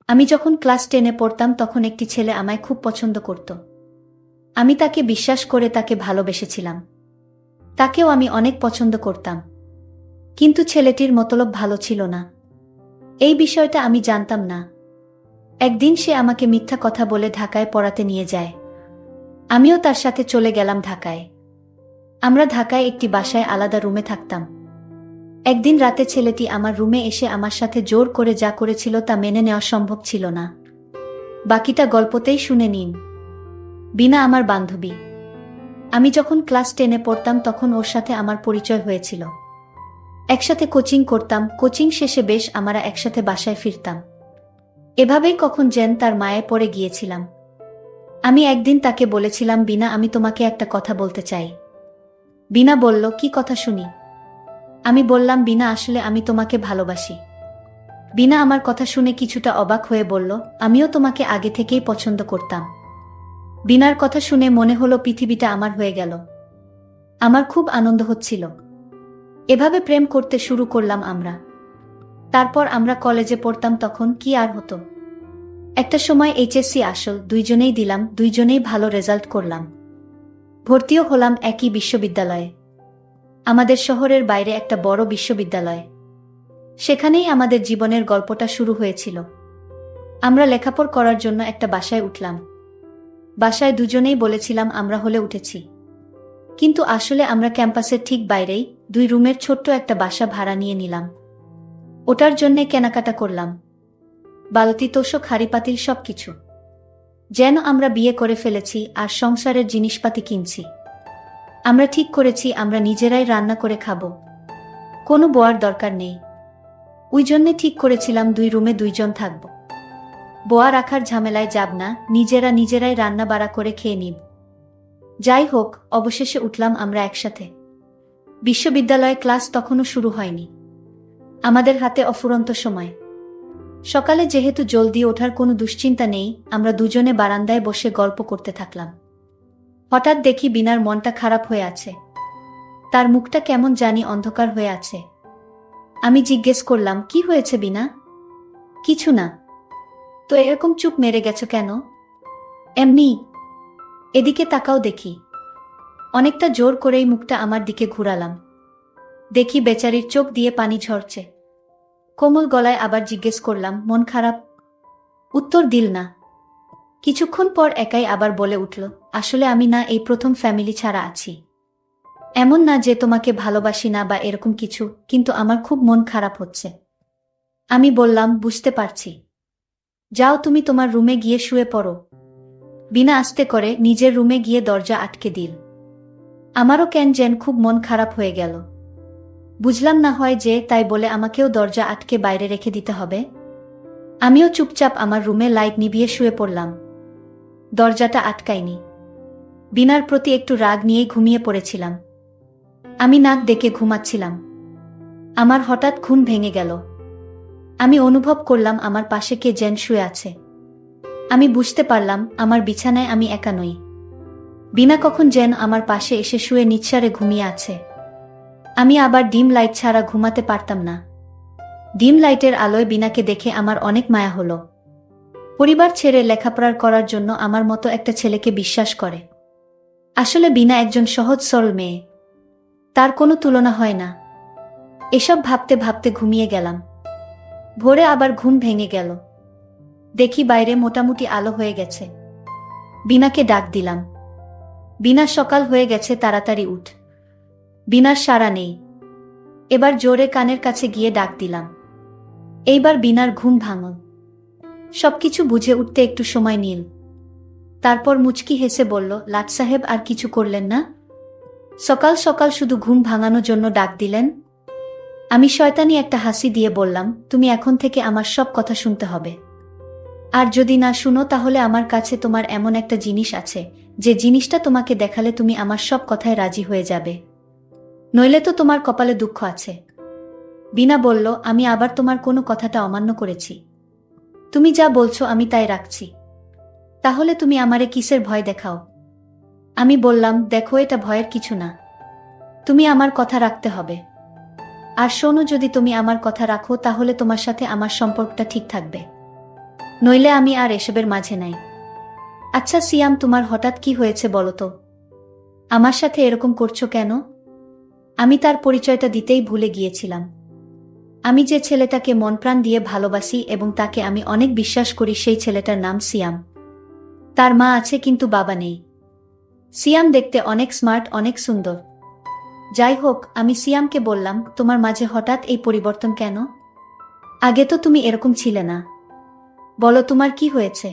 আমি যখন ক্লাস 10-এ পড়তাম তখন একটি ছেলে আমায় খুব পছন্দ করত। আমি তাকে বিশ্বাস করে তাকে ভালোবেসেছিলাম। তাকেও আমি অনেক পছন্দ করতাম। কিন্তু ছেলেটির মতলব ভালো ছিল না। এই বিষয়টা আমি জানতাম না। একদিন সে আমাকে মিথ্যা কথা বলে ঢাকায় পড়াতে নিয়ে যায়। আমিও তার সাথে চলে গেলাম ঢাকায়। আমরা ঢাকায় একটি বাসায় আলাদা রুমে থাকতাম। একদিন রাতে ছেলেটি আমার রুমে এসে আমার সাথে জোর করে যা করেছিল তা মেনে নেওয়া সম্ভব ছিল না। বাকিটা গল্পতেই শুনে নিন। বিনা আমার বান্ধবী। আমি যখন ক্লাস 10-এ পড়তাম তখন ওর সাথে আমার পরিচয় হয়েছিল। একসাথে কোচিং করতাম, কোচিং শেষে বেশ আমরা একসাথে বাসায় ফিরতাম। এভাবেই কখন যেন তার মায়ে পড়ে গিয়েছিলাম। আমি একদিন তাকে বলেছিলাম, বিনা, আমি তোমাকে একটা কথা বলতে চাই। বিনা বলল, কি কথা শুনি? আমি বললাম, বিনা, আসলে আমি তোমাকে ভালোবাসি। বিনা আমার কথা শুনে কিছুটা অবাক হয়ে বলল, আমিও তোমাকে আগে থেকেই পছন্দ করতাম। বিনার কথা শুনে মনে হলো পৃথিবীটা আমার হয়ে গেল। আমার খুব আনন্দ হচ্ছিল। এভাবে প্রেম করতে শুরু করলাম আমরা। তারপর আমরা কলেজে পড়তাম, তখন কি আর হতো। একটা সময় এইচএসসি আসল দুইজনেই দিলাম, দুইজনেই ভালো রেজাল্ট করলাম। ভর্তিও হলাম একই বিশ্ববিদ্যালয়ে। আমাদের শহরের বাইরে একটা বড় বিশ্ববিদ্যালয়। সেখানেই আমাদের জীবনের গল্পটা শুরু হয়েছিল। আমরা লেখাপড়া করার জন্য একটা বাসায় উঠলাম। বাসায় দুজনেই বলেছিলাম আমরা হলে উঠেছি। কিন্তু আসলে আমরা ক্যাম্পাসের ঠিক বাইরেই 2 রুমের ছোট্ট একটা বাসা ভাড়া নিয়ে নিলাম। ওটার জন্যে কেনাকাটা করলাম। বালতি, তোশক, হাঁড়িপাতিল সবকিছু। যেন আমরা বিয়ে করে ফেলেছি আর সংসারের জিনিসপাতি কিনছি। আমরা ঠিক করেছি আমরা নিজেরাই রান্না করে খাবো। কোনো বোয়ার দরকার নেই। ওই জন্যে ঠিক করেছিলাম 2 রুমে 2 জন থাকব। বোয়া রাখার ঝামেলায় যাব না, নিজেরাই রান্না বাড়া করে খেয়ে নিব। যাই হোক, অবশেষে উঠলাম আমরা একসাথে। বিশ্ববিদ্যালয়ে ক্লাস তখনও শুরু হয়নি। আমাদের হাতে অফুরন্ত সময়। সকালে যেহেতু জলদি ওঠার কোনো দুশ্চিন্তা নেই, আমরা দুজনে বারান্দায় বসে গল্প করতে থাকলাম। হঠাৎ দেখি বিনার মনটা খারাপ হয়ে আছে। তার মুখটা কেমন জানি অন্ধকার হয়ে আছে। আমি জিজ্ঞেস করলাম, কি হয়েছে বিনা? কিছু না। তো এরকম চুপ মেরে গেছো কেন? এমনি। এদিকে তাকাও দেখি। অনেকটা জোর করেই মুখটা আমার দিকে ঘুরালাম। দেখি বেচারির চোখ দিয়ে পানি ঝরছে। কোমল গলায় আবার জিজ্ঞেস করলাম, মন খারাপ? উত্তর দিল না। কিছুক্ষণ পর একাই আবার বলে উঠল, আসলে আমি না এই প্রথম ফ্যামিলি ছাড়া আছি। এমন না যে তোমাকে ভালোবাসি না বা এরকম কিছু, কিন্তু আমার খুব মন খারাপ হচ্ছে। আমি বললাম, বুঝতে পারছি। যাও তুমি তোমার রুমে গিয়ে শুয়ে পড়ো। বিনা আস্তে করে নিজের রুমে গিয়ে দরজা আটকে দিল। আমারও কেন যেন খুব মন খারাপ হয়ে গেল। বুঝলাম না হয় যে তাই বলে আমাকেও দরজা আটকে বাইরে রেখে দিতে হবে। আমিও চুপচাপ আমার রুমে লাইট নিভিয়ে শুয়ে পড়লাম। দরজাটা আটকাইনি। বিনার প্রতি একটু রাগ নিয়েই ঘুমিয়ে পড়েছিলাম। আমি নাক ডেকে ঘুমাচ্ছিলাম। আমার হঠাৎ ঘুম ভেঙে গেল। আমি অনুভব করলাম আমার পাশে কে যেন শুয়ে আছে। আমি বুঝতে পারলাম আমার বিছানায় আমি একা নই। বিনা কখন যেন আমার পাশে এসে শুয়ে নিঃসাড়ে ঘুমিয়ে আছে। আমি আবার ডিম লাইট ছাড়া ঘুমাতে পারতাম না। ডিম লাইটের আলোয় বিনাকে দেখে আমার অনেক মায়া হলো। পরিবার ছেড়ে লেখাপড়া করার জন্য আমার মতো একটা ছেলেকে বিশ্বাস করে। আসলে বিনা একজন সহজ সরল মেয়ে। তার কোনো তুলনা হয় না। এসব ভাবতে ভাবতে ঘুমিয়ে গেলাম। ভোরে আবার ঘুম ভেঙে গেল। দেখি বাইরে মোটামুটি আলো হয়ে গেছে। বিনাকে ডাক দিলাম। বিনা, সকাল হয়ে গেছে, তাড়াতাড়ি উঠ। বিনার সাড়া নেই। এবার জোরে কানের কাছে গিয়ে ডাক দিলাম। এইবার বিনার ঘুম ভাঙল। সবকিছু বুঝে উঠতে একটু সময় নিল। তারপর মুচকি হেসে বলল, লাট সাহেব আর কিছু করলেন না? সকাল সকাল শুধু ঘুম ভাঙানোর জন্য ডাক দিলেন? আমি শয়তানি একটা হাসি দিয়ে বললাম, তুমি এখন থেকে আমার সব কথা শুনতে হবে। আর যদি না শুনো তাহলে আমার কাছে তোমার এমন একটা জিনিস আছে, যে জিনিসটা তোমাকে দেখালে তুমি আমার সব কথায় রাজি হয়ে যাবে। নইলে তো তোমার কপালে দুঃখ আছে। বিনা বলল, আমি আবার তোমার কোনো কথাটা অমান্য করেছি? তুমি যা বলছো আমি তাই রাখছি। তাহলে তুমি আমারে কিসের ভয় দেখাও? আমি বললাম, দেখো, এটা ভয়ের কিছু না। তুমি আমার কথা রাখতে হবে। আর শোনো, যদি তুমি আমার কথা রাখো তাহলে তোমার সাথে আমার সম্পর্কটা ঠিক থাকবে। নইলে আমি আর এসবের মাঝে নাই। আচ্ছা সিয়াম, তোমার হঠাৎ কি হয়েছে বলো তো? আমার সাথে এরকম করছো কেন? আমি তার পরিচয়টা দিতেই ভুলে গিয়েছিলাম। আমি যে ছেলেটাকে মন প্রাণ দিয়ে ভালোবাসি এবং তাকে আমি অনেক বিশ্বাস করি, সেই ছেলেটার নাম সিয়াম। তার মা আছে কিন্তু বাবা নেই। সিয়াম দেখতে অনেক স্মার্ট, অনেক সুন্দর। যাই হোক, আমি সিয়ামকে বললাম, তোমার মাঝে হঠাৎ এই পরিবর্তন কেন? আগে তো তুমি এরকম ছিলে না। বলো তোমার কি হয়েছে?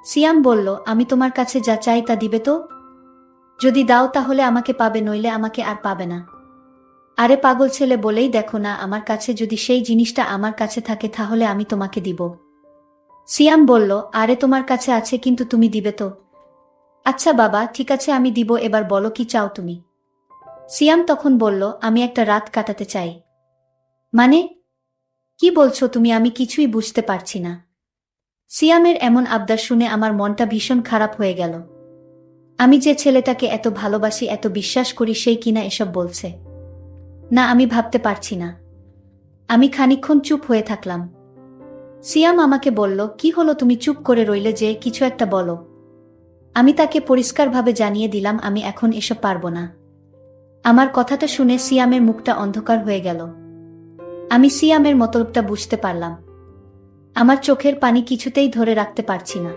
সিয়াম বলল, আমি তোমার কাছে যা চাই তা দিবে তো? যদি দাও তাহলে আমাকে পাবে, নইলে আমাকে আর পাবে না। আরে পাগল ছেলে, বলেই দেখো না, আমার কাছে যদি সেই জিনিসটা আমার কাছে থাকে তাহলে আমি তোমাকে দিব। সিয়াম বলল, আরে তোমার কাছে আছে কিন্তু তুমি দিবে তো? আচ্ছা বাবা, ঠিক আছে আমি দিব, এবার বলো কি চাও তুমি? সিয়াম তখন বলল, আমি একটা রাত কাটাতে চাই। মানে? কি বলছো তুমি? আমি কিছুই বুঝতে পারছি না। সিয়ামের এমন আবদার শুনে আমার মনটা ভীষণ খারাপ হয়ে গেল। আমি যে ছেলেটাকে এত ভালোবাসি, এত বিশ্বাস করি, সেই কিনা এসব বলছে। না, আমি ভাবতে পারছি না। আমি খানিকক্ষণ চুপ হয়ে থাকলাম। সিয়াম আমাকে বলল, কি হলো, তুমি চুপ করে রইলে যে, কিছু একটা বলো। আমি তাকে পরিষ্কারভাবে জানিয়ে দিলাম, আমি এখন এসব পারবো না। আমার কথাটা শুনে সিয়ামের মুখটা অন্ধকার হয়ে গেল। আমি সিয়ামের মতলবটা বুঝতে পারলাম। আমার চোখের পানি কিছুতেই ধরে রাখতে পারছি না।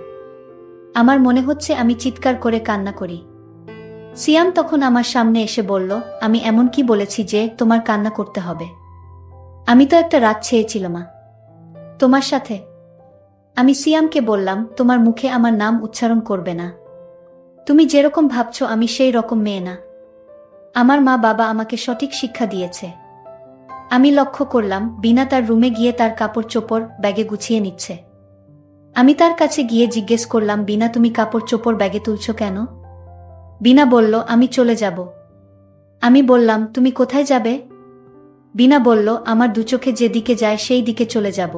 আমার মনে হচ্ছে আমি চিৎকার করে কান্না করি। সিয়াম তখন আমার সামনে এসে বলল, আমি এমন কি বলেছি যে তোমার কান্না করতে হবে? আমি তো একটা রাত চেয়েছিলাম তোমার সাথে। আমি সিয়ামকে বললাম, তোমার মুখে আমার নাম উচ্চারণ করবে না। তুমি যেরকম ভাবছো আমি সেই রকম মেয়ে না। আমার মা বাবা আমাকে সঠিক শিক্ষা দিয়েছে। আমি লক্ষ্য করলাম বিনা তার রুমে গিয়ে তার কাপড় চোপড় ব্যাগে গুছিয়ে নিচ্ছে। আমি তার কাছে গিয়ে জিজ্ঞেস করলাম, বিনা তুমি কাপড় চোপড় ব্যাগে তুলছো কেন? বিনা বলল, আমি চলে যাব। আমি বললাম, তুমি কোথায় যাবে? বিনা বলল, আমার দু চোখে যেদিকে যায় সেই দিকে চলে যাব।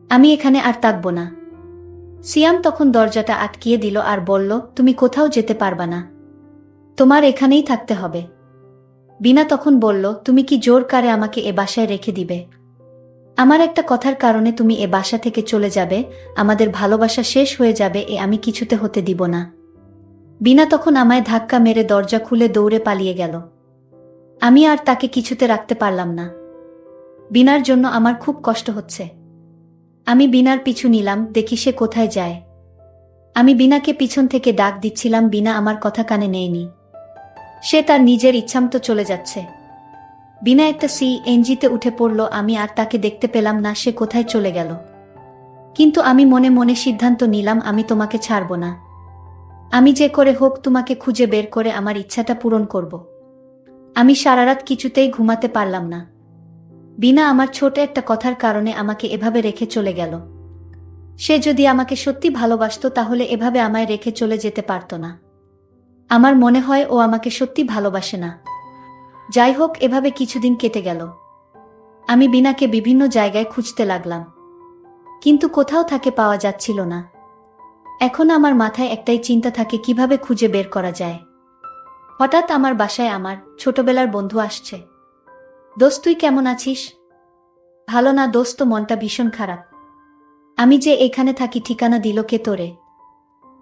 আমি এখানে আর থাকব না। সিয়াম তখন দরজাটা আটকিয়ে দিল আর বলল, তুমি কোথাও যেতে পারবা না। তোমার এখানেই থাকতে হবে। বিনা তখন বলল, তুমি কি জোর করে আমাকে এ বাসায় রেখে দিবে? আমার একটা কথার কারণে তুমি এ বাসা থেকে চলে যাবে, আমাদের ভালোবাসা শেষ হয়ে যাবে, এ আমি কিছুতে হতে দিব না। বিনা তখন আমায় ধাক্কা মেরে দরজা খুলে দৌড়ে পালিয়ে গেল। আমি আর তাকে কিছুতে রাখতে পারলাম না। বিনার জন্য আমার খুব কষ্ট হচ্ছে। আমি বিনার পিছু নিলাম, দেখি সে কোথায় যায়। আমি বিনাকে পিছন থেকে ডাক দিচ্ছিলাম, বিনা আমার কথা কানে নেয়নি। সে তার নিজের ইচ্ছামতো চলে যাচ্ছে। বিনা একটা সিএনজিতে উঠে পড়ল, আমি আর তাকে দেখতে পেলাম না, সে কোথায় চলে গেল। কিন্তু আমি মনে মনে সিদ্ধান্ত নিলাম, আমি তোমাকে ছাড়ব না। আমি যে করে হোক তোমাকে খুঁজে বের করে আমার ইচ্ছাটা পূরণ করব। আমি সারারাত কিছুতেই ঘুমাতে পারলাম না। বিনা আমার ছোট একটা কথার কারণে আমাকে এভাবে রেখে চলে গেল। সে যদি আমাকে সত্যি ভালোবাসতো তাহলে এভাবে আমায় রেখে চলে যেতে পারত না। আমার মনে হয় ও আমাকে সত্যি ভালোবাসে না। যাই হোক, এভাবে কিছুদিন কেটে গেল। আমি বিনাকে বিভিন্ন জায়গায় খুঁজতে লাগলাম, কিন্তু কোথাও তাকে পাওয়া যাচ্ছিল না। এখন আমার মাথায় একটাই চিন্তা থাকে, কিভাবে খুঁজে বের করা যায়। হঠাৎ আমার বাসায় আমার ছোটবেলার বন্ধু আসছে। দোস্ত, তুই কেমন আছিস? ভালো না দোস্ত, মনটা ভীষণ খারাপ। আমি যে এখানে থাকি ঠিকানা দিল কে তোরে?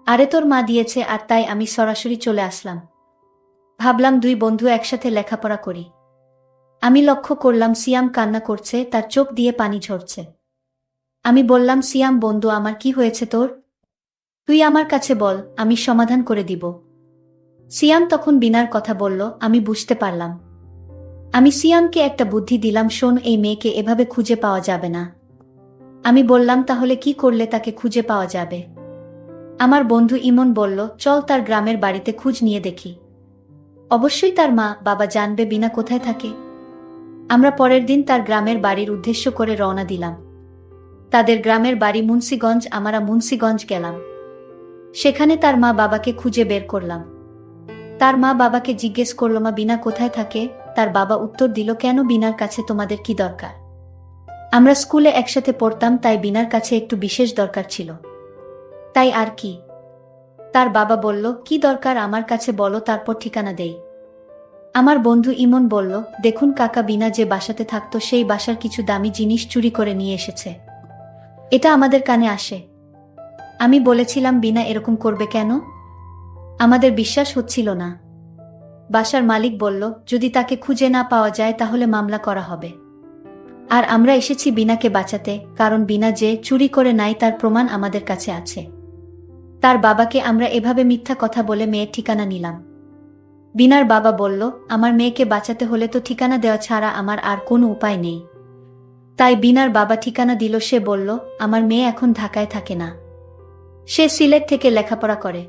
আরে তোর মা দিয়েছে, আর তাই আমি সরাসরি চলে আসলাম। ভাবলাম দুই বন্ধু একসাথে লেখাপড়া করি। আমি লক্ষ্য করলাম সিয়াম কান্না করছে, তার চোখ দিয়ে পানি ঝরছে। আমি বললাম, সিয়াম বন্ধু, আমার কি হয়েছে তোর? তুই আমার কাছে বল, আমি সমাধান করে দিব। সিয়াম তখন বিনার কথা বলল, আমি বুঝতে পারলাম। আমি সিয়ামকে একটা বুদ্ধি দিলাম, শোন, এই মেয়েকে এভাবে খুঁজে পাওয়া যাবে না। আমি বললাম, তাহলে কি করলে তাকে খুঁজে পাওয়া যাবে? আমার বন্ধু ইমন বলল, চল তার গ্রামের বাড়িতে খোঁজ নিয়ে দেখি। অবশ্যই তার মা বাবা জানবে বিনা কোথায় থাকে। আমরা পরের দিন তার গ্রামের বাড়ির উদ্দেশ্য করে রওনা দিলাম। তাদের গ্রামের বাড়ি মুন্সিগঞ্জ। আমরা মুন্সিগঞ্জ গেলাম। সেখানে তার মা বাবাকে খুঁজে বের করলাম। তার মা বাবাকে জিজ্ঞেস করল, মা বিনা কোথায় থাকে? তার বাবা উত্তর দিল, কেন, বিনার কাছে তোমাদের কি দরকার? আমরা স্কুলে একসাথে পড়তাম, তাই বিনার কাছে একটু বিশেষ দরকার ছিল, তাই আর কি। তার বাবা বলল, কি দরকার আমার কাছে বলো, তারপর ঠিকানা দেই। আমার বন্ধু ইমন বলল, দেখুন কাকা, বিনা যে বাসাতে থাকতো সেই বাসার কিছু দামি জিনিস চুরি করে নিয়ে এসেছে। এটা আমাদের কানে আসে। আমি বলেছিলাম বিনা এরকম করবে কেন? আমাদের বিশ্বাস হচ্ছিল না। বাসার মালিক বলল, যদি তাকে খুঁজে না পাওয়া যায় তাহলে মামলা করা হবে। আর আমরা এসেছি বিনাকে বাঁচাতে, কারণ বিনা যে চুরি করে নাই তার প্রমাণ আমাদের কাছে আছে। তার বাবাকে আমরা এভাবে মিথ্যা কথা বলে মেয়ের ঠিকানা নিলাম। বিনার বাবা বলল, আমার মেয়েকে বাঁচাতে হলে তো ঠিকানা দেওয়া ছাড়া আমার আর কোনো উপায় নেই। তাই বিনার বাবা ঠিকানা দিল। সে বলল, আমার মেয়ে এখন ঢাকায় থাকে না, সে সিলেট থেকে লেখাপড়া করে।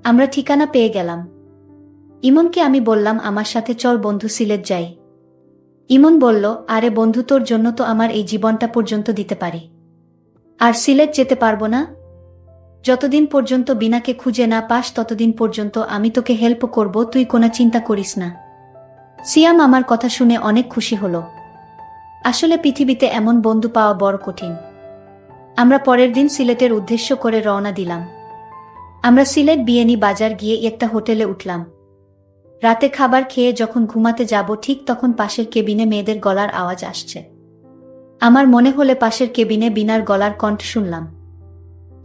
আমরা ঠিকানা পেয়ে গেলাম। ইমনকে আমি বললাম, আমার সাথে চল বন্ধু, সিলেট যাই। ইমন বলল, আরে বন্ধু, তোর জন্য তো আমার এই জীবনটা পর্যন্ত দিতে পারি। আর সিলেট যেতে পারবো না? যতদিন পর্যন্ত বিনাকে খুঁজে না পাস ততদিন পর্যন্ত আমি তোকে হেল্প করব, তুই কোনো চিন্তা করিস না। সিয়াম আমার কথা শুনে অনেক খুশি হলো। আসলে পৃথিবীতে এমন বন্ধু পাওয়া বড় কঠিন। আমরা পরের দিন সিলেটের উদ্দেশ্য করে রওনা দিলাম। আমরা সিলেট বিএনি বাজার গিয়ে একটা হোটেলে উঠলাম। রাতে খাবার খেয়ে যখন ঘুমাতে যাব ঠিক তখন পাশের কেবিনে মেয়েদের গলার আওয়াজ আসছে। আমার মনে হলে পাশের কেবিনে বিনার গলার কণ্ঠ শুনলাম।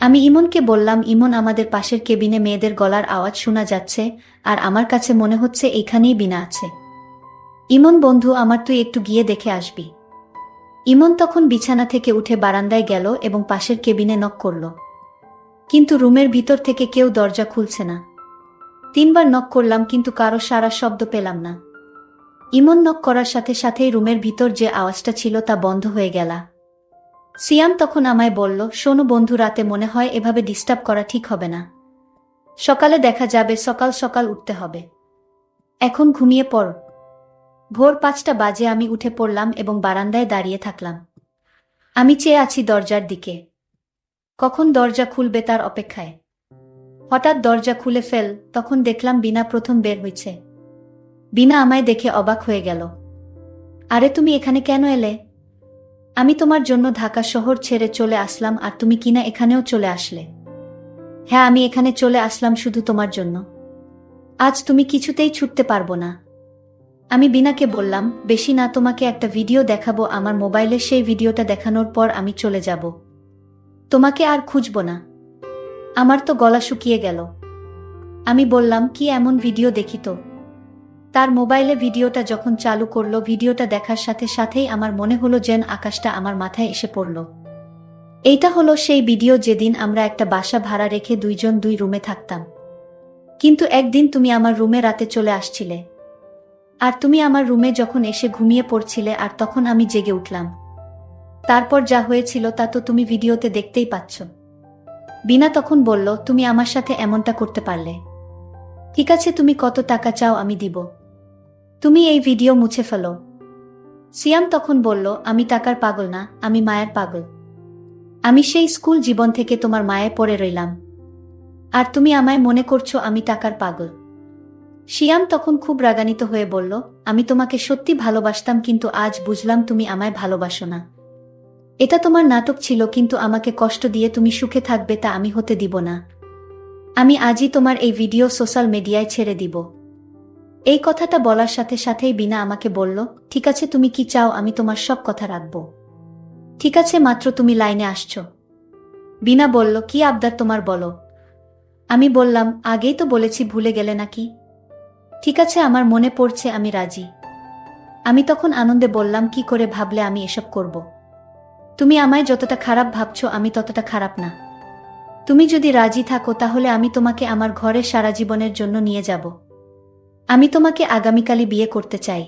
আমি ইমনকে বললাম, ইমন, আমাদের পাশের কেবিনে মেয়েদের গলার আওয়াজ শোনা যাচ্ছে, আর আমার কাছে মনে হচ্ছে এখানেই বিনা আছে। ইমন বন্ধু আমার, তুই একটু গিয়ে দেখে আসবি। ইমন তখন বিছানা থেকে উঠে বারান্দায় গেল এবং পাশের কেবিনে নক করল। কিন্তু রুমের ভিতর থেকে কেউ দরজা খুলছে না। 3 বার নক করলাম কিন্তু কারো সাড়া শব্দ পেলাম না। ইমন নক করার সাথে সাথেই রুমের ভিতর যে আওয়াজটা ছিল তা বন্ধ হয়ে গেল। সিয়াম তখন আমায় বলল, শোনো বন্ধু, রাতে মনে হয় এভাবে ডিস্টার্ব করা ঠিক হবে না। সকালে দেখা যাবে, সকাল সকাল উঠতে হবে। এখন ঘুমিয়ে পড়। ভোর 5টা বাজে আমি উঠে পড়লাম এবং বারান্দায় দাঁড়িয়ে থাকলাম। আমি চেয়ে আছি দরজার দিকে, কখন দরজা খুলবে তার অপেক্ষায়। হঠাৎ দরজা খুলে ফেল, তখন দেখলাম বিনা প্রথম বের হয়েছে। বিনা আমায় দেখে অবাক হয়ে গেল। আরে তুমি এখানে কেন এলে? আমি তোমার জন্য ঢাকা শহর ছেড়ে চলে আসলাম, আর তুমি কিনা এখানেও চলে আসলে? হ্যাঁ, আমি এখানে চলে আসলাম শুধু তোমার জন্য। আজ তুমি কিছুতেই ছুটতে পারবো না। আমি বিনাকে বললাম, বেশি না, তোমাকে একটা ভিডিও দেখাবো আমার মোবাইলে, সেই ভিডিওটা দেখানোর পর আমি চলে যাব। তোমাকে আর খুঁজব না। আমার তো গলা শুকিয়ে গেল। আমি বললাম, কি এমন ভিডিও দেখি তো? তার মোবাইলে ভিডিওটা যখন চালু করলো, ভিডিওটা দেখার সাথে সাথেই আমার মনে হলো যেন আকাশটা আমার মাথায় এসে পড়ল। এইটা হলো সেই ভিডিও যেদিন আমরা একটা বাসা ভাড়া রেখে 2 জন 2 রুমে থাকতাম। কিন্তু একদিন তুমি আমার রুমে রাতে চলে আসছিলে, আর তুমি আমার রুমে যখন এসে ঘুমিয়ে পড়ছিলে, আর তখন আমি জেগে উঠলাম। তারপর যা হয়েছিল তা তো তুমি ভিডিওতে দেখতেই পাচ্ছ। বিনা তখন বলল, তুমি আমার সাথে এমনটা করতে পারলে? ঠিক আছে, তুমি কত টাকা চাও আমি দিব। তুমি এই ভিডিও মুছে ফেলো। সিয়াম তখন বলল, আমি টাকার পাগল না, আমি মায়ের পাগল। আমি সেই স্কুল জীবন থেকে তোমার মায়ে পড়ে রইলাম, আর তুমি আমায় মনে করছো আমি টাকার পাগল। সিয়াম তখন খুব রাগান্বিত হয়ে বলল, আমি তোমাকে সত্যি ভালোবাসতাম, কিন্তু আজ বুঝলাম তুমি আমায় ভালোবাসো না। এটা তোমার নাটক ছিল, কিন্তু আমাকে কষ্ট দিয়ে তুমি সুখে থাকবে তা আমি হতে দিব না। আমি আজই তোমার এই ভিডিও সোশ্যাল মিডিয়ায় ছেড়ে দিব। এই কথাটা বলার সাথে সাথেই বিনা আমাকে বলল, ঠিক আছে, তুমি কি চাও আমি তোমার সব কথা রাখব। ঠিক আছে, মাত্র তুমি লাইনে আসছো। বিনা বলল, কি আবদার তোমার বলো। আমি বললাম, আগেই তো বলেছি, ভুলে গেলে নাকি? ঠিক আছে, আমার মনে পড়ছে, আমি রাজি। আমি তখন আনন্দে বললাম, কি করে ভাবলে আমি এসব করব? তুমি আমায় যতটা খারাপ ভাবছো আমি ততটা খারাপ না। তুমি যদি রাজি থাকো তাহলে আমি তোমাকে আমার ঘরে সারা জীবনের জন্য নিয়ে যাব। আমি তোমাকে আগামীকালই বিয়ে করতে চাই।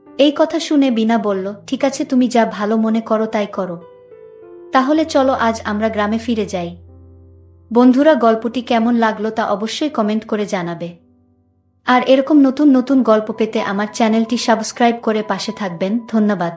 এই কথা শুনে বিনা বলল, ঠিক আছে, তুমি যা ভালো মনে করো তাই করো। তাহলে চলো আজ আমরা গ্রামে ফিরে যাই। বন্ধুরা, গল্পটি কেমন লাগলো তা অবশ্যই কমেন্ট করে জানাবে। আর এরকম নতুন নতুন গল্প পেতে আমার চ্যানেলটি সাবস্ক্রাইব করে পাশে থাকবেন। ধন্যবাদ।